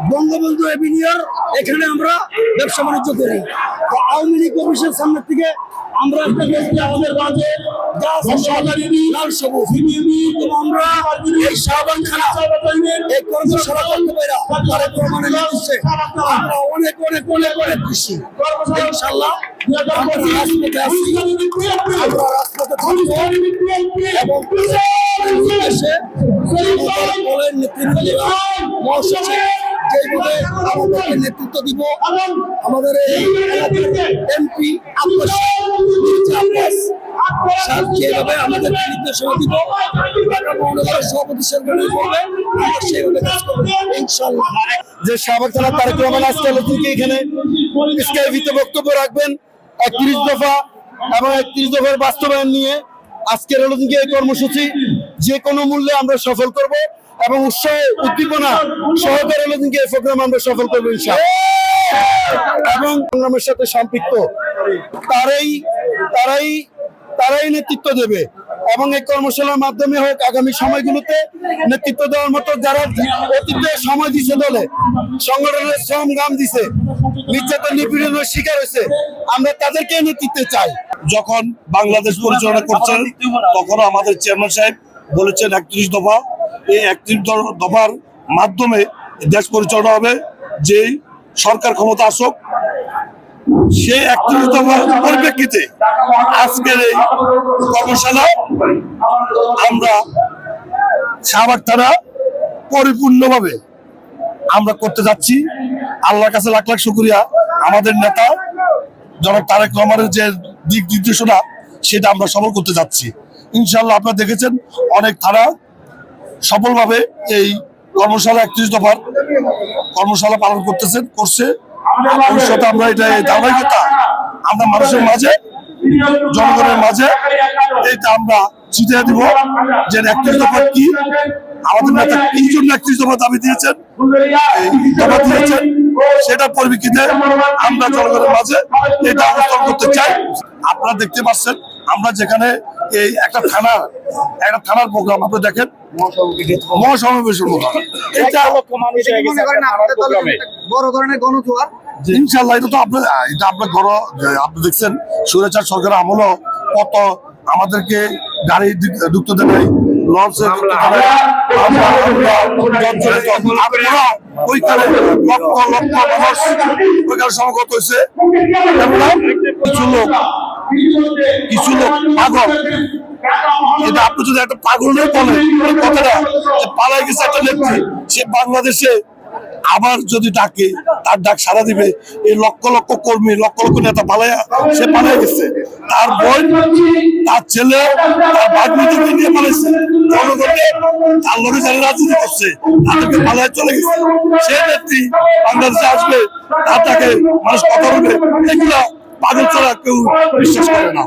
বঙ্গবন্ধু এভিনিউর এখানে আমরা ব্যবসা বাণিজ্য করি। তো আওয়ামী লীগ অফিসের সামনে থেকে আমরা একটা আমাদের মাঝে লাল সবুজ এবং আমরা এই শাহবান খানা এই কর্মশালা করতে পারি তারেক রহমানের নির্দেশে আমরা অনেক অনেক অনেক অনেক খুশি। ইনশাআল্লাহ আমরা রাজপথে আছি, আমরা রাজপথে থাকবো এবং দেশে দলের নেতৃত্ব মহাসচিব যেভাবে আমাদেরকে নেতৃত্ব দিব, আমাদের এই এমপি আব্বাস যেভাবে আমাদের নির্দেশনা দিব, ঢাকা মহানগরের সভাপতি সরকারের করবে আমরা সেইভাবে কাজ করবো ইনশাআল্লাহ। যে শাহবাগ থানার তারেক রহমান আজকে এখানে স্কাইভিতে বক্তব্য রাখবেন 31 দফা এবং 31 দফার বাস্তবায়ন নিয়ে আজকের এই কর্মসূচি যে কোনো মূল্যে আমরা সফল করব এবং উৎসাহ উদ্দীপনা সহকারে এই প্রোগ্রাম আমরা সফল করবো ইনশাআল্লাহ। এবং সংগ্রামের সাথে সম্পৃক্ত তারাই নেতৃত্ব দেবে এবং এই কর্মশালার মাধ্যমে হোক আগামী সময়গুলোতে নেতৃত্ব দেওয়ার মতো যারা অতীতে সময় দিচ্ছে, দলে সংগঠনের শ্রম গাম দিছে, নির্যাতন নিপীড়নের শিকার হয়েছে, আমরা তাদেরকে নেতৃত্বে চাই। যখন বাংলাদেশ পরিচালনা করছেন তখন আমাদের চেয়ারম্যান সাহেব বলেছেন 31 দফা, এই 31 দফার মাধ্যমে দেশ পরিচালনা হবে। যে সরকার ক্ষমতা আসুক, সেই 31 দফার পরিপ্রেক্ষিতে আজকের এই কর্মশালা আমরা শাহবাগ থানা পরিপূর্ণভাবে আমরা করতে যাচ্ছি। আল্লাহর কাছে লাখ লাখ শুকরিয়া, আমাদের নেতা জনাব তারেক রহমানের যে দিক নির্দেশনা সেটা আমরা সফল করতে যাচ্ছি ইনশাআল্লাহ। আপনারা দেখেছেন অনেক থানা সফলভাবে এই কর্মশালা 31 দফার কর্মশালা পালন করছে। ভবিষ্যতে আমরা এটা ধারাবাহিকতা আমরা মানুষের মাঝে, জনগণের মাঝে এটা আমরা ছিটিয়ে দিব যে 31 দফা কি, আমাদের নেতা কি জন্য 31 দফা দাবি দিয়েছেন, সেটার পরিপ্রেক্ষিতে আমরা জনগণের মাঝে এটা অবস্থান করতে চাই। আপনারা দেখতে পাচ্ছেন আমরা যেখানে এই একটা থানার প্রোগ্রাম আপনারা দেখেন মহাসমাবেশের মতো, এটা বড় ধরনের গণজোয়ার ইনশাআল্লাহ। এটা তো আপনি দেখছেন স্বৈরাচার সরকার আমলও কত আমাদেরকে গাড়ি ঢুকতে দেয় নাই, লঞ্চে ঢুকতে দেয় নাই, ওইখানে লক্ষ লক্ষ মানুষ ওইখানে সমগত হয়েছে। কিছু লোক পাগল, এটা আপনি যদি একটা পাগল নেই বলেন কথাটা পালাই গেছে একটা নেত্রী, সে বাংলাদেশে আবার যদি ডাকে তার ডাক সারা দিবে। এই লক্ষ লক্ষ কর্মী, লক্ষ লক্ষ নেতা সে পালাই গেছে, তার বোন, তার ছেলে, তার ভাগ্নিদেরকে নিয়ে পালাইছে, জনগণকে তার লড়ে যারা রাজনীতি করছে তাদেরকে পালায় চলে গেছে। সে নেত্রী বাংলাদেশে আসবে, তাকে মানুষ কথা বলবে, এগুলা পাগল ছাড়া কেউ বিশ্বাস করে না।